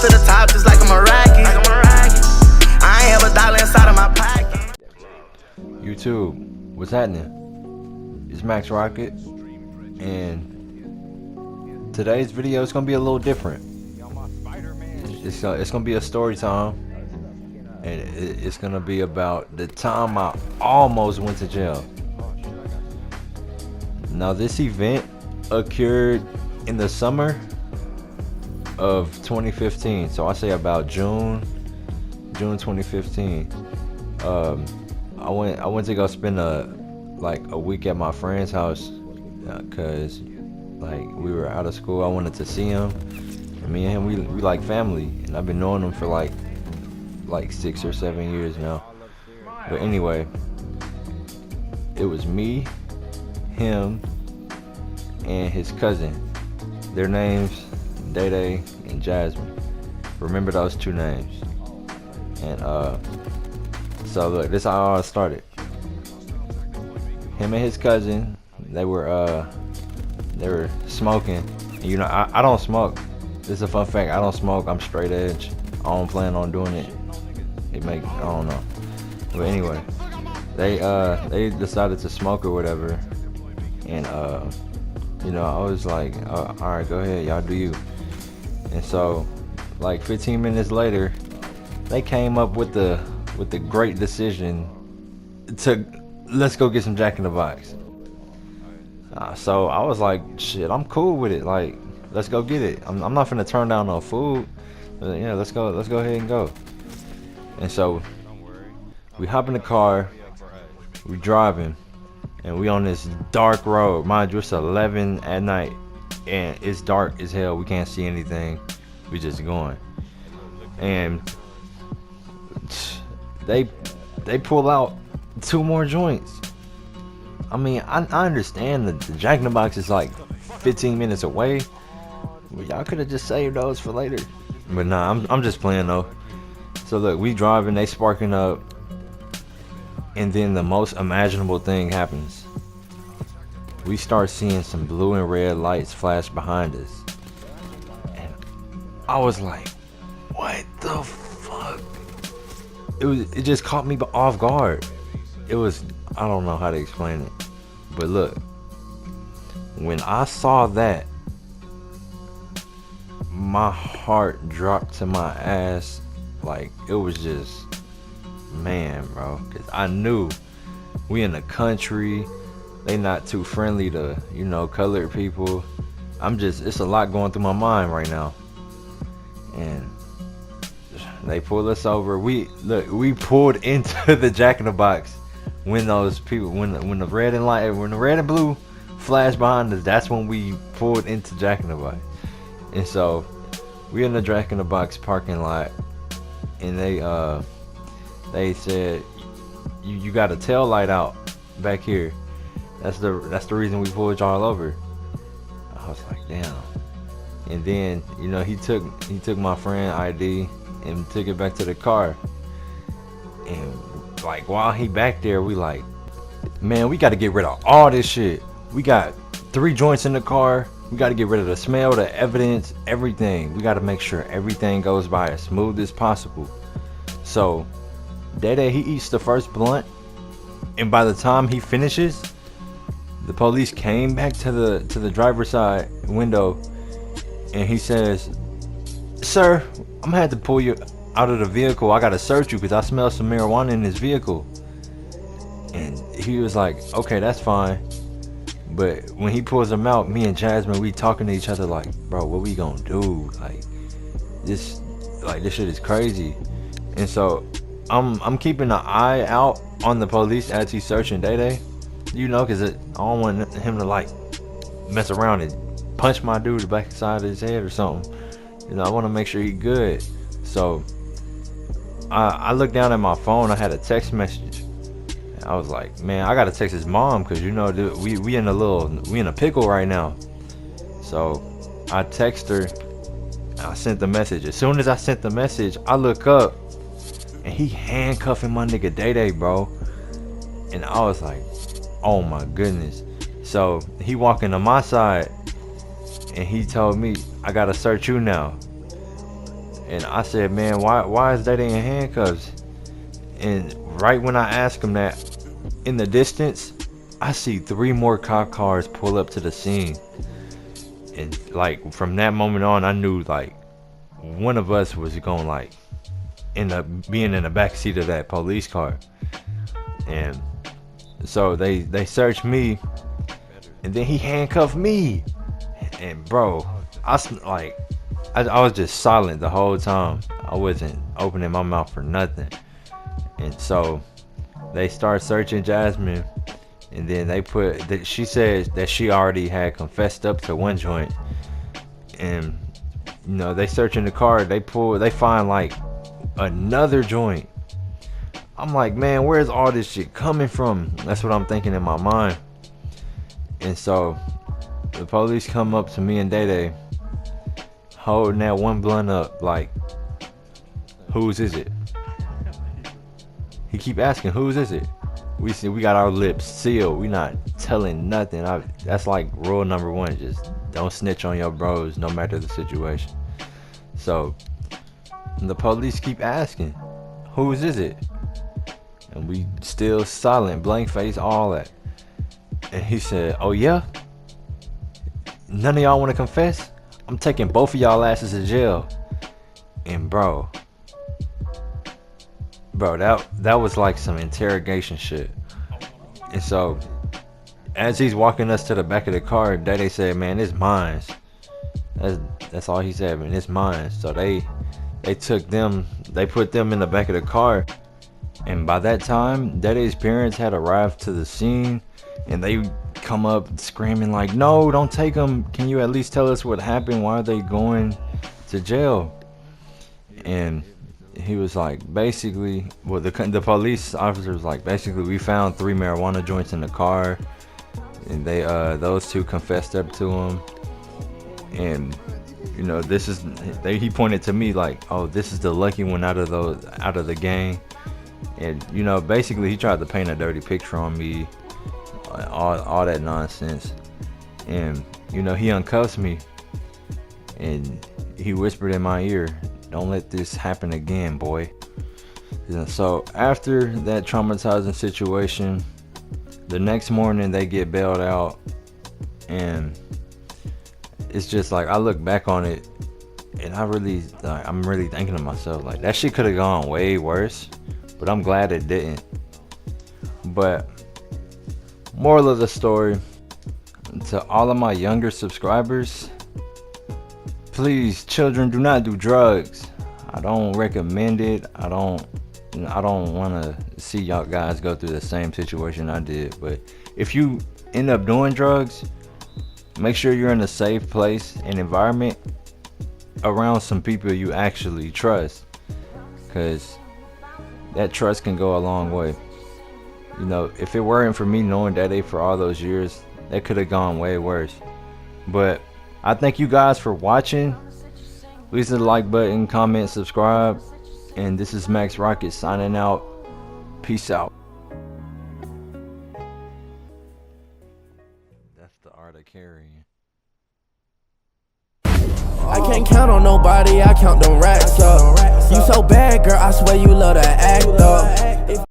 to the top just like I'm a racket. I ain't have a dollar inside of my pocket. YouTube, what's happening? It's Max Rocket, and today's video is gonna be a little different. It's gonna be a story time, and it's gonna be about the time I almost went to jail. Now, this event occurred in the summer of 2015, so I say about June 2015. I went to go spend a week at my friend's house, cause like we were out of school. I wanted to see him. And me and him, we like family, and I've been knowing him for like 6 or 7 years now. But anyway, it was me, him, and his cousin. Their names, Day and Jasmine. Remember those two names. And so look, this is how it all started. Him and his cousin, they were smoking. And, you know, I don't smoke. This is a fun fact. I don't smoke. I'm straight edge. I don't plan on doing it. I don't know. But anyway, they decided to smoke or whatever. And you know, I was like, all right, go ahead, y'all do you. And so, like 15 minutes later, they came up with the great decision to let's go get some Jack in the Box. So I was like, shit, I'm cool with it. Like, let's go get it. I'm not finna turn down no food. Yeah, let's go ahead and go. And so we hop in the car, we driving, and we on this dark road. Mind you, it's 11 at night, and it's dark as hell. We can't see anything. We just going. And they pull out 2 more joints. I mean, I understand that the Jack in the Box is like 15 minutes away. But y'all could have just saved those for later. But nah, I'm just playing though. So look, we driving, they sparking up, and then the most imaginable thing happens. We start seeing some blue and red lights flash behind us. And I was like, what the fuck? It just caught me off guard. It was, I don't know how to explain it. But look, when I saw that, my heart dropped to my ass. Like, it was just, man, bro. Cause I knew we in the country. They not too friendly to, you know, colored people. It's a lot going through my mind right now. And they pulled us over. We pulled into the Jack in the Box when those people, when the red and blue flashed behind us. That's when we pulled into Jack in the Box. And so we in the Jack in the Box parking lot, and they said, you got a tail light out back here. That's the reason we pulled y'all over. I was like, damn. And then, you know, he took my friend ID and took it back to the car. And like, while he back there, we like, man, we got to get rid of all this shit. We got 3 joints in the car. We got to get rid of the smell, the evidence, everything. We got to make sure everything goes by as smooth as possible. So Day he eats the first blunt, and by the time he finishes, the police came back to the driver's side window, and he says, sir, I'm gonna have to pull you out of the vehicle. I gotta search you because I smell some marijuana in this vehicle. And he was like, okay, that's fine. But when he pulls them out, me and Jasmine, we talking to each other like, bro, what we gonna do? Like, this shit is crazy. And so I'm keeping an eye out on the police as he's searching Day. You know, because I don't want him to like mess around and punch my dude the back side of his head or something. You know, I want to make sure he's good. So I looked down at my phone. I had a text message. I was like, man, I gotta text his mom because, you know, dude, we in a pickle right now. So I text her. I sent the message. As soon as I sent the message, I look up and he handcuffing my nigga Day, bro. And I was like, oh my goodness. So he walking to my side and he told me, I gotta search you now. And I said, man, why is that in handcuffs? And right when I asked him that, in the distance, I see 3 more cop cars pull up to the scene. And like from that moment on, I knew like one of us was gonna like end up being in the back seat of that police car. And so they searched me, and then he handcuffed me. And bro, I was just silent the whole time. I wasn't opening my mouth for nothing. And so they start searching Jasmine, and then they put that she said that she already had confessed up to one joint. And you know, they search in the car, they find like another joint. I'm like, man, where's all this shit coming from? That's what I'm thinking in my mind. And so the police come up to me and Day Day holding that one blunt up like, whose is it? He keep asking, whose is it? We got our lips sealed. We not telling nothing. That's like rule number 1. Just don't snitch on your bros, no matter the situation. So the police keep asking, whose is it? And we still silent, blank face, all that. And he said, oh yeah? None of y'all want to confess? I'm taking both of y'all asses to jail. And bro, that was like some interrogation shit. And so as he's walking us to the back of the car, Daddy said, man, it's mine. That's all he said, man, it's mine. So they took them, they put them in the back of the car. And by that time, Daddy's parents had arrived to the scene, and they come up screaming like, no, don't take them. Can you at least tell us what happened? Why are they going to jail? And he was like, basically, well, the police officer was like, basically, we found 3 marijuana joints in the car, and they those 2 confessed up to him. And you know, he pointed to me like, oh, this is the lucky one out of the gang. And you know, basically he tried to paint a dirty picture on me, all that nonsense. And you know, he uncuffs me and he whispered in my ear, don't let this happen again, boy. And so after that traumatizing situation, the next morning they get bailed out. And it's just like, I look back on it and I'm really thinking to myself, like, that shit could have gone way worse, but I'm glad it didn't. But moral of the story, to all of my younger subscribers, please, children, do not do drugs. I don't recommend it. I don't want to see y'all guys go through the same situation I did. But if you end up doing drugs, make sure you're in a safe place and environment around some people you actually trust, because that trust can go a long way. You know, if it weren't for me knowing Daddy for all those years, that could have gone way worse. But I thank you guys for watching. Please hit the like button, comment, subscribe. And this is Max Rocket signing out. Peace out. That's the art of carrying. I can't count on nobody, I count them racks up. You so bad, girl, I swear you love to act up.